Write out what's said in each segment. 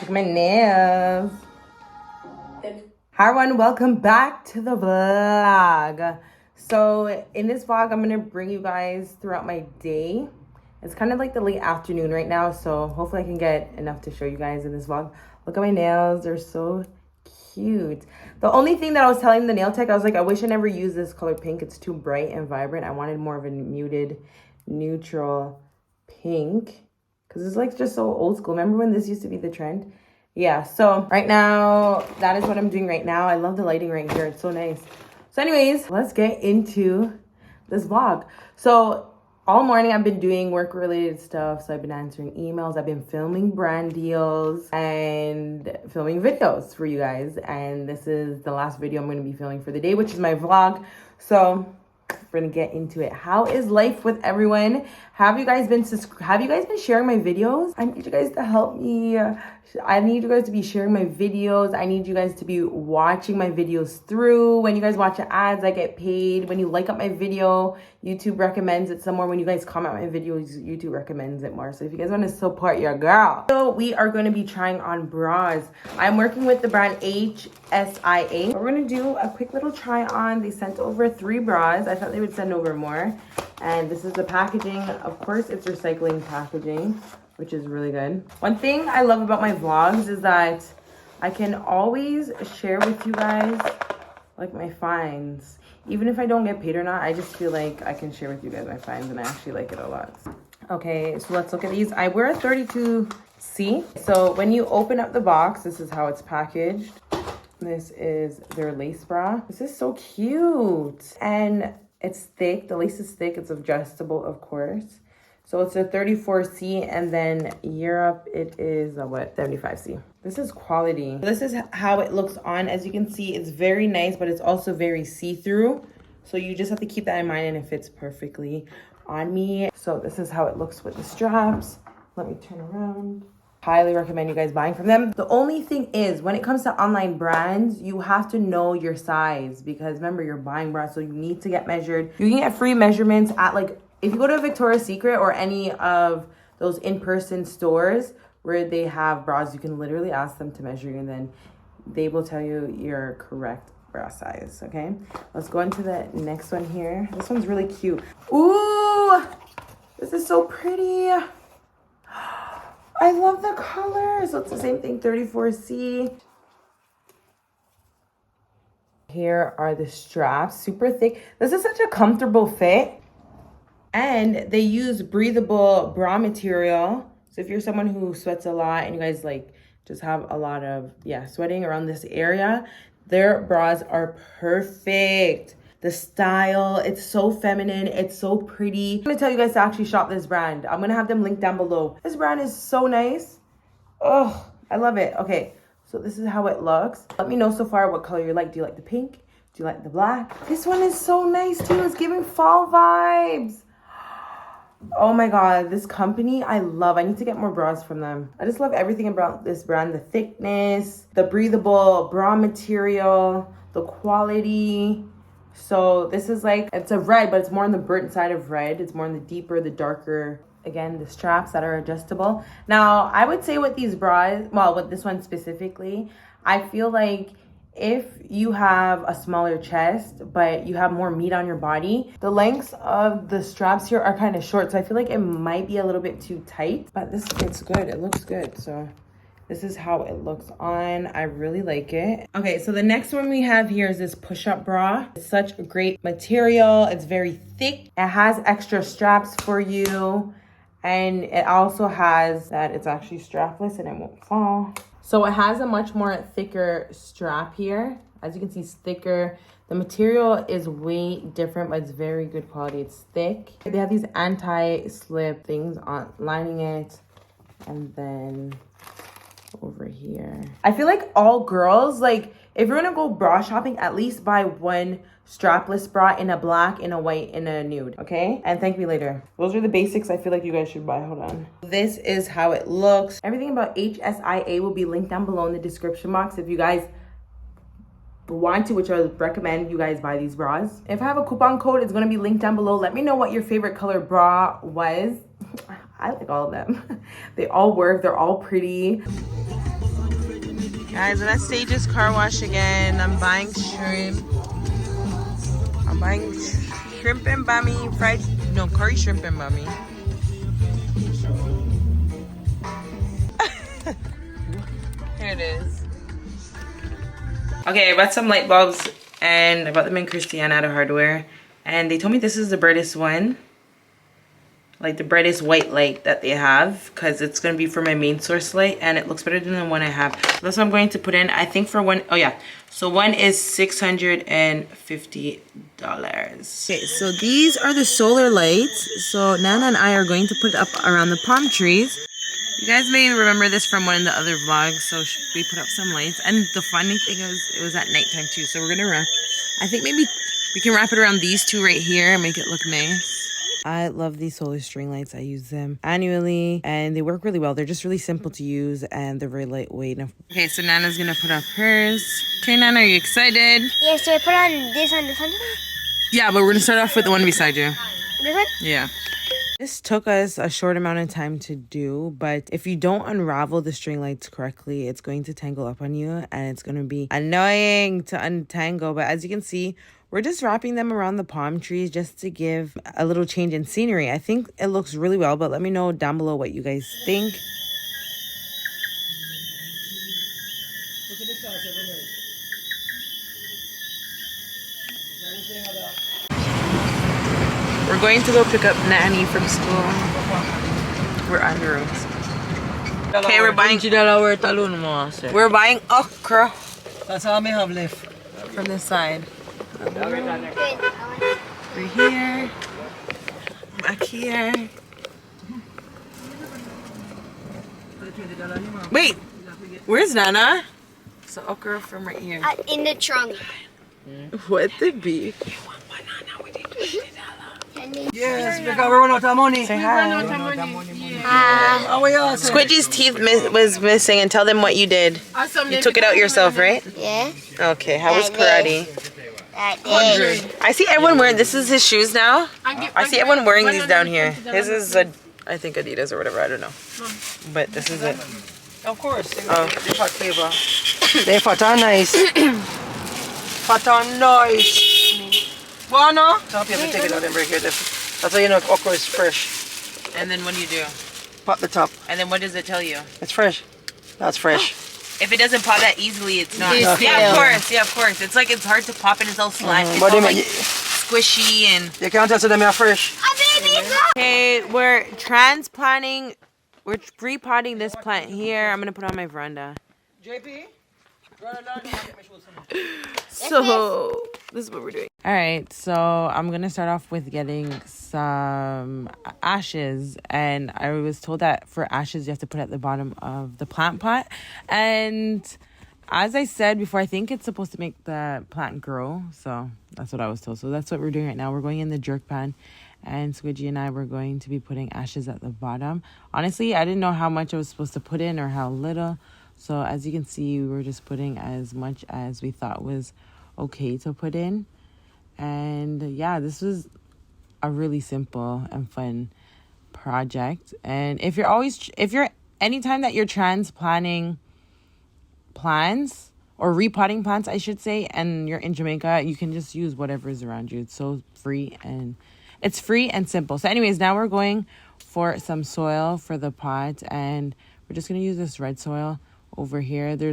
Check my nails. Hi everyone, welcome back to the vlog. So in this vlog, I'm gonna bring you guys throughout my day. It's kind of like the late afternoon right now, so hopefully I can get enough to show you guys in this vlog. Look at my nails, they're so cute. The only thing that I was telling the nail tech, I was like, I wish I never used this color pink. It's too bright and vibrant. I wanted more of a muted, neutral pink, because it's like just so old school. Remember when this used to be the trend? Yeah, so right now, that is what I'm doing right now. I love the lighting right here. It's so nice. So anyways, let's get into this vlog. So all morning I've been doing work-related stuff. So I've been answering emails. I've been filming brand deals and filming videos for you guys. And this is the last video I'm going to be filming for the day, which is my vlog. So we're gonna get into it. How is life with everyone? Have you guys been sharing my videos? I need you guys to help me. I need you guys to be sharing my videos. I need you guys to be watching my videos through. When you guys watch the ads, I get paid. When you like up my video, YouTube recommends it some more. When you guys comment on my videos, YouTube recommends it more. So if you guys want to support your girl. So we are going to be trying on bras. I'm working with the brand HSIA. We're going to do a quick little try on. They sent over 3 bras. I thought they would send over more. And this is the packaging. Of course, it's recycling packaging, which is really good. One thing I love about my vlogs is that I can always share with you guys like my finds. Even if I don't get paid or not, I just feel like I can share with you guys my finds, and I actually like it a lot. Okay, so let's look at these. I wear a 32C. So when you open up the box, this is how it's packaged. This is their lace bra. This is so cute. And it's thick. The lace is thick. It's adjustable, of course. So it's a 34C, and then Europe, it is a what? 75C. This is quality. This is how it looks on. As you can see, it's very nice, but it's also very see-through. So you just have to keep that in mind, and it fits perfectly on me. So this is how it looks with the straps. Let me turn around. Highly recommend you guys buying from them. The only thing is, when it comes to online brands, you have to know your size, because remember, you're buying bras, so you need to get measured. You can get free measurements at, like, if you go to Victoria's Secret or any of those in-person stores where they have bras, you can literally ask them to measure you, and then they will tell you your correct bra size, okay? Let's go into the next one here. This one's really cute. Ooh, this is so pretty. I love the color. So it's the same thing, 34C. Here are the straps, super thick. This is such a comfortable fit. And they use breathable bra material. So if you're someone who sweats a lot and you guys like just have a lot of, sweating around this area, their bras are perfect. The style, it's so feminine, it's so pretty. I'm gonna tell you guys to actually shop this brand. I'm gonna have them linked down below. This brand is so nice. Oh, I love it. Okay, so this is how it looks. Let me know so far what color you like. Do you like the pink? Do you like the black? This one is so nice too. It's giving fall vibes. Oh my god, this company I love. I need to get more bras from them. I just love everything about this brand. The thickness, the breathable bra material, the quality. So this is like, it's a red, but it's more on the burnt side of red. It's more on the deeper, the darker. Again, the straps that are adjustable. Now, I would say with these bras, well, with this one specifically, I feel like if you have a smaller chest, but you have more meat on your body, the lengths of the straps here are kind of short. So I feel like it might be a little bit too tight, but this fits good. It looks good. So this is how it looks on. I really like it. Okay, so the next one we have here is this push-up bra. It's such a great material. It's very thick. It has extra straps for you. And it also has that it's actually strapless and it won't fall. So it has a much more thicker strap here. As you can see, it's thicker. The material is way different, but it's very good quality. It's thick. They have these anti-slip things on lining it. And then over here, I feel like all girls, like if you're gonna go bra shopping, at least buy one strapless bra in a black, in a white, in a nude, okay? And thank me later. Those are the basics I feel like you guys should buy. Hold on. This is how it looks. Everything about HSIA will be linked down below in the description box if you guys want to, which I recommend you guys buy these bras. If I have a coupon code, it's gonna be linked down below. Let me know what your favorite color bra was. I like all of them. They all work, they're all pretty. Guys, I'm at Stage's car wash again. I'm buying shrimp. I'm buying shrimp and bami, fried, no, curry shrimp and bami. Here it is. Okay, I bought some light bulbs and I bought them in Christiana at a hardware. And they told me this is the brightest one. Like the brightest white light that they have, because it's going to be for my main source light and it looks better than the one I have. So that's what I'm going to put in. I think for one, oh yeah, so one is $650. Okay, so these are the solar lights. So Nana and I are going to put it up around the palm trees. You guys may remember this from one of the other vlogs. So we put up some lights, and the funny thing is it was at nighttime too. So we're gonna wrap, I think maybe we can wrap it around these two right here and make it look nice. I love these solar string lights. I use them annually and they work really well. They're just really simple to use and they're very lightweight. Okay, so Nana's gonna put up hers. Okay, Nana, are you excited? Yeah, so I put on this on the front of it? Yeah, but we're gonna start off with the one beside you. This one? Yeah. This took us a short amount of time to do, but if you don't unravel the string lights correctly, it's going to tangle up on you and it's going to be annoying to untangle. But as you can see, we're just wrapping them around the palm trees just to give a little change in scenery. I think it looks really well, but let me know down below what you guys think. We're going to go pick up Nanny from school. We're on the road. Okay, we're buying okra. That's all I have left. From this side. We're here. Back here. Wait, where's Nana? So okra from right here. In the trunk. What the beef? Yes, because we run out of money. Say hi. Squidgy's teeth was missing, and tell them what you did. You took it out yourself, right? Yeah. Okay, how was karate? 100. I see everyone wearing, this is his shoes now. I see everyone wearing these down here. His is, I think Adidas or whatever, I don't know. But this is it. Of course. Oh. They fat and nice. Fat and nice. Wanna? So you have to take it out and break it. That's how you know okra is fresh. And then what do you do? Pop the top. And then what does it tell you? It's fresh. That's fresh. If it doesn't pop that easily, it's not. Yeah, of course. Yeah, of course. It's like it's hard to pop and it's all slack. It's all like squishy and... You can't tell them you're fresh. Okay, we're transplanting. We're repotting this plant here. I'm going to put on my veranda. JP? So this is what we're doing. All right, so I'm gonna start off with getting some ashes, and I was told that for ashes you have to put at the bottom of the plant pot, and as I said before, I think it's supposed to make the plant grow, so that's what I was told. So that's what we're doing right now. We're going in the jerk pan, and Squidgy and I were going to be putting ashes at the bottom. Honestly, I didn't know how much I was supposed to put in or how little. So as you can see, we were just putting as much as we thought was okay to put in. And yeah, this was a really simple and fun project. And anytime that you're transplanting plants or repotting plants, I should say, and you're in Jamaica, you can just use whatever is around you. It's so free and simple. So anyways, now we're going for some soil for the pot, and we're just going to use this red soil. Over here, I think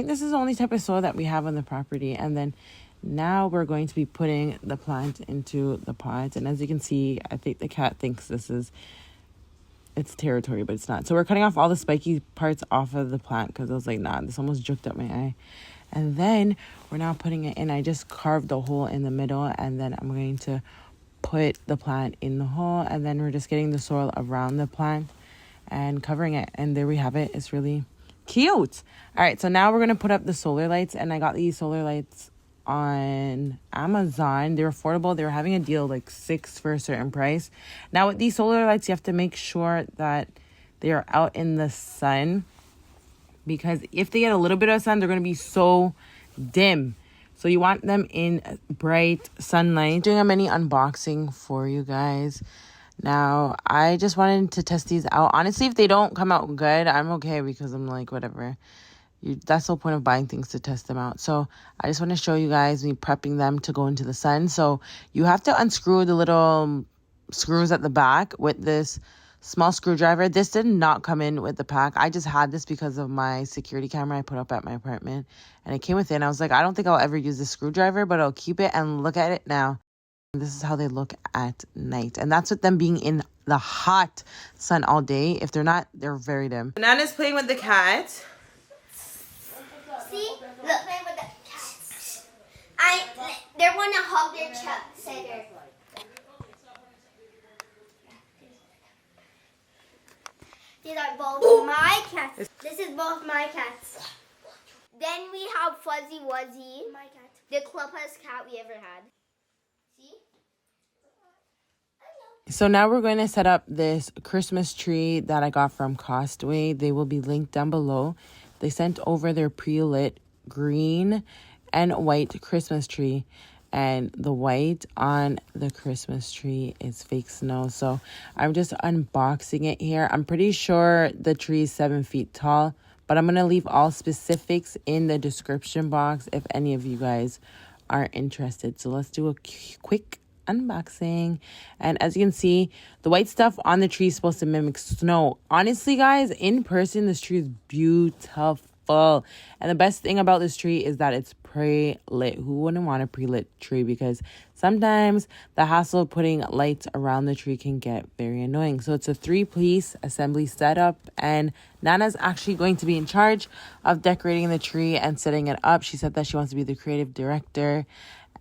this is the only type of soil that we have on the property. And then now we're going to be putting the plant into the pot. And as you can see, I think the cat thinks it's territory, but it's not. So we're cutting off all the spiky parts off of the plant because I was like, nah, this almost juked up my eye. And then we're now putting it in. I just carved a hole in the middle, and then I'm going to put the plant in the hole. And then we're just getting the soil around the plant and covering it, and there we have it. It's really cute. All right, so now we're gonna put up the solar lights, and I got these solar lights on Amazon. They're affordable. They were having a deal, like 6 for a certain price. Now with these solar lights, you have to make sure that they are out in the sun, because if they get a little bit of sun, they're gonna be so dim. So you want them in bright sunlight. Doing a mini unboxing for you guys. Now, I just wanted to test these out. Honestly, if they don't come out good, I'm okay because I'm like, whatever. That's the whole point of buying things, to test them out. So I just want to show you guys me prepping them to go into the sun. So you have to unscrew the little screws at the back with this small screwdriver. This did not come in with the pack. I just had this because of my security camera I put up at my apartment. And it came with it. And I was like, I don't think I'll ever use this screwdriver, but I'll keep it. And look at it now. This is how they look at night. And that's with them being in the hot sun all day. If they're not, they're very dim. Nana's playing with the cat. See? Look. Playing with the cats. They want to hug their center. These are both my cats. This is both my cats. Then we have Fuzzy Wuzzy. My cat. The clubhouse cat we ever had. See? So now we're going to set up this Christmas tree that I got from Costway. They will be linked down below. They sent over their pre-lit green and white Christmas tree. And the white on the Christmas tree is fake snow. So I'm just unboxing it here. I'm pretty sure the tree is 7 feet tall. But I'm going to leave all specifics in the description box if any of you guys are interested. So let's do a quick unboxing. And as you can see, the white stuff on the tree is supposed to mimic snow. Honestly, guys, in person, this tree is beautiful. And the best thing about this tree is that it's pre-lit. Who wouldn't want a pre-lit tree? Because sometimes the hassle of putting lights around the tree can get very annoying. So it's a 3-piece assembly setup, and Nana's actually going to be in charge of decorating the tree and setting it up. She said that she wants to be the creative director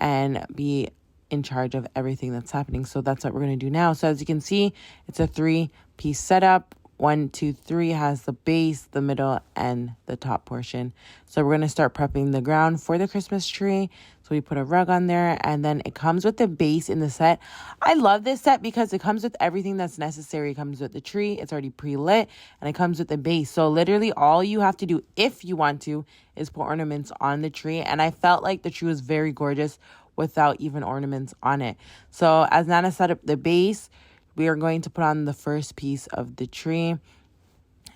and be in charge of everything that's happening. So that's what we're going to do now. So as you can see, it's a 3-piece setup. 1, 2, 3 has the base, the middle, and the top portion. So we're going to start prepping the ground for the Christmas tree. So we put a rug on there, and then it comes with the base in the set. I love this set because it comes with everything that's necessary. It comes with the tree. It's already pre-lit, and it comes with the base. So literally all you have to do, if you want to, is put ornaments on the tree. And I felt like the tree was very gorgeous without even ornaments on it. So as Nana set up the base, we are going to put on the first piece of the tree.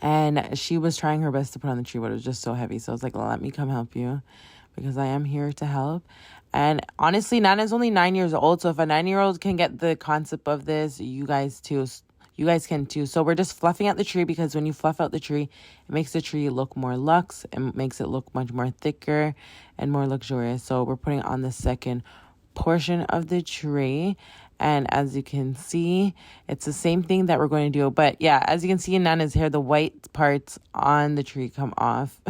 And she was trying her best to put on the tree, but it was just so heavy. So I was like, well, let me come help you because I am here to help. And honestly, Nana's only 9 years old. So if a 9-year-old can get the concept of this, you guys can too. So we're just fluffing out the tree because when you fluff out the tree, it makes the tree look more luxe and makes it look much more thicker and more luxurious. So we're putting on the second portion of the tree. And as you can see, it's the same thing that we're going to do. But yeah, as you can see in Nana's hair, the white parts on the tree come off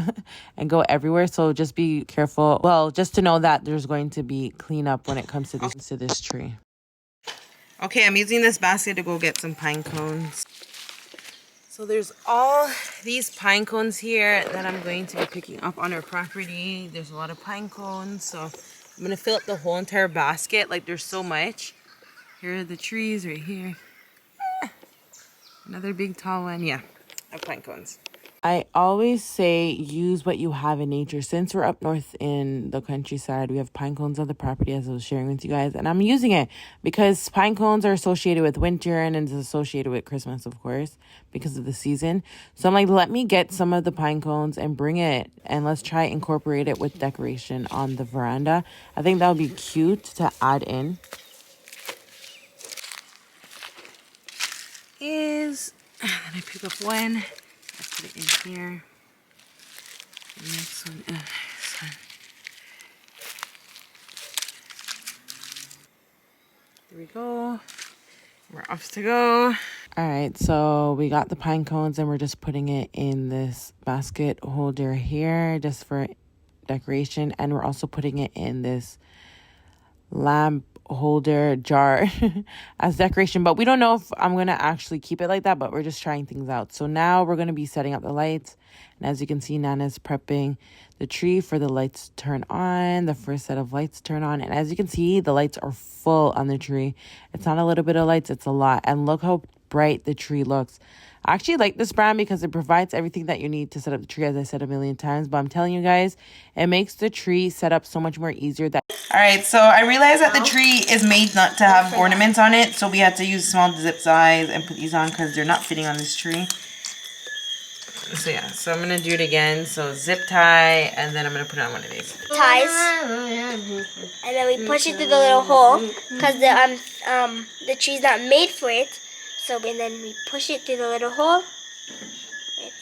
and go everywhere. So just be careful. Well, just to know that there's going to be cleanup when it comes to this tree. Okay, I'm using this basket to go get some pine cones. So there's all these pine cones here that I'm going to be picking up on our property. There's a lot of pine cones. So I'm going to fill up the whole entire basket. Like, there's so much. Here are the trees right here. Another big tall one. Yeah, I have pine cones. I always say use what you have in nature. Since we're up north in the countryside, we have pine cones on the property, as I was sharing with you guys. And I'm using it because pine cones are associated with winter and it's associated with Christmas, of course, because of the season. So I'm like, let me get some of the pine cones and bring it. And let's try incorporate it with decoration on the veranda. I think that would be cute to add in. And I pick up one. I put it in here. The next one. This one. There we go. We're off to go. All right, so we got the pine cones and we're just putting it in this basket holder here just for decoration. And we're also putting it in this lamp holder jar as decoration, but we don't know if I'm gonna actually keep it like that, but we're just trying things out. So now we're gonna be setting up the lights, and as you can see, Nana's prepping the tree for the lights to turn on. The first set of lights turn on, and as you can see, the lights are full on the tree. It's not a little bit of lights, it's a lot. And look how bright the tree looks. I actually like this brand because it provides everything that you need to set up the tree, as I said a million times. But I'm telling you guys, it makes the tree set up so much more easier. That Alright, so I realized that the tree is made not to have ornaments on it, so we had to use small zip ties and put these on because they're not fitting on this tree. So yeah, so I'm gonna do it again. So zip tie, and then I'm gonna put it on one of these. Ties, and then we push it through the little hole because the tree's not made for it. So and then we push it through the little hole. Wait.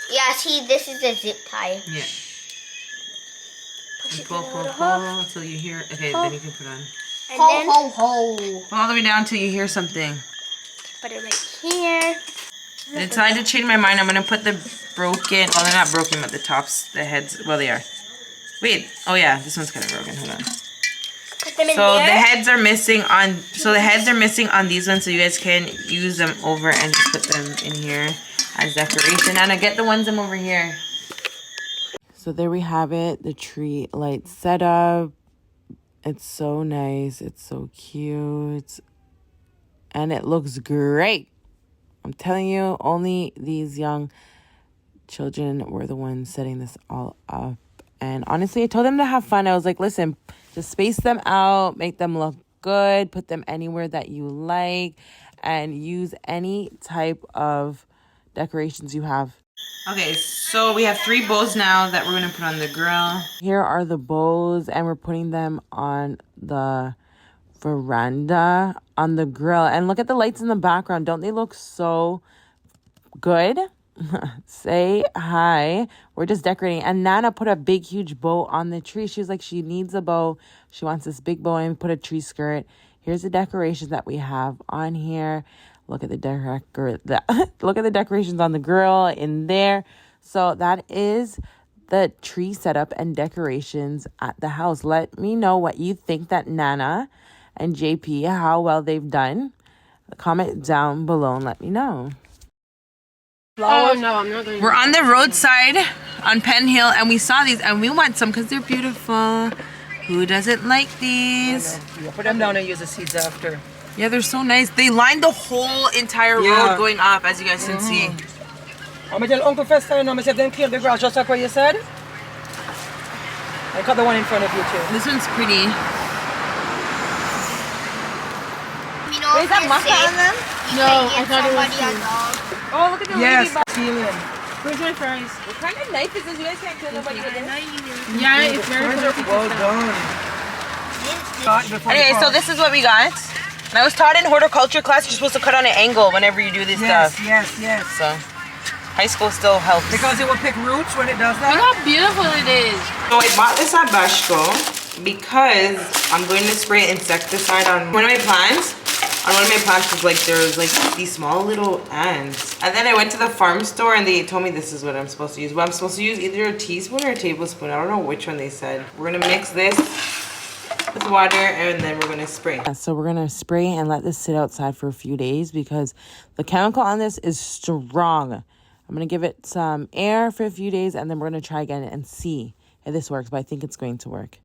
Yeah, see, this is the zip tie. Yeah. Push it Pull, through the pull, little hole. pull until you hear. Okay, then you can put on. And then Pull all the way down until you hear something. put it right here. I decided to change my mind. I'm gonna put the broken. Well, they're not broken, but the tops, the heads. Well, they are. Wait. Oh yeah, this one's kind of broken. Hold on. Put them in So there. the heads are missing on. So the heads are missing on these ones. So you guys can use them over and just put them in here as decoration. And I get the ones them over here. So there we have it. The tree light setup. It's so nice. It's so cute, and it looks great. I'm telling you, only these young children were the ones setting this all up. And honestly, I told them to have fun. I was like, listen, just space them out, make them look good, put them anywhere that you like, and use any type of decorations you have. Okay, so we have 3 bows now that we're going to put on the grill. Here are the bows, and we're putting them on the veranda on the grill. And look at the lights in the background. Don't they look so good? Say hi. We're just decorating. And Nana put a big huge bow on the tree. She was like, she needs a bow. She wants this big bow, and put a tree skirt. Here's the decorations that we have on here. Look at the look at the decorations on the grill in there. So that is the tree setup and decorations at the house. Let me know what you think that Nana and JP, how well they've done. Comment down below and let me know. Oh, no, I'm not going to. We're on the roadside on Penn Hill, and we saw these, and we want some because they're beautiful. Who doesn't like these? Yeah, put them down and use the seeds after. Yeah, they're so nice. They lined the whole entire road going up, as you guys can see. I'm going to tell Uncle Fester, and I'm going to say, then clear the grass just like what you said. I cut the one in front of you, too. This one's pretty. You know, Is that maka on them? No, I thought it was Oh, look at the Yes, ladybug. feeling. Where's my fries? What kind of knife is this? You guys can't kill nobody with this. Yeah, it's very perfect. Well done. Anyway, so this is what we got. And I was taught in horticulture class you're supposed to cut on an angle whenever you do this stuff. Yes. So high school still helps. Because it will pick roots when it does Look that. how beautiful it is. So I bought this at Bashko because I'm going to spray insecticide on one of my plants. On one of my plants was like, there's like these small little ants. And then I went to the farm store and they told me this is what I'm supposed to use. Well, I'm supposed to use either a teaspoon or a tablespoon. I don't know which one they said. We're gonna mix this with water and then we're gonna spray. So we're gonna spray and let this sit outside for a few days because the chemical on this is strong. I'm gonna give it some air for a few days and then we're gonna try again and see if this works, but I think it's going to work.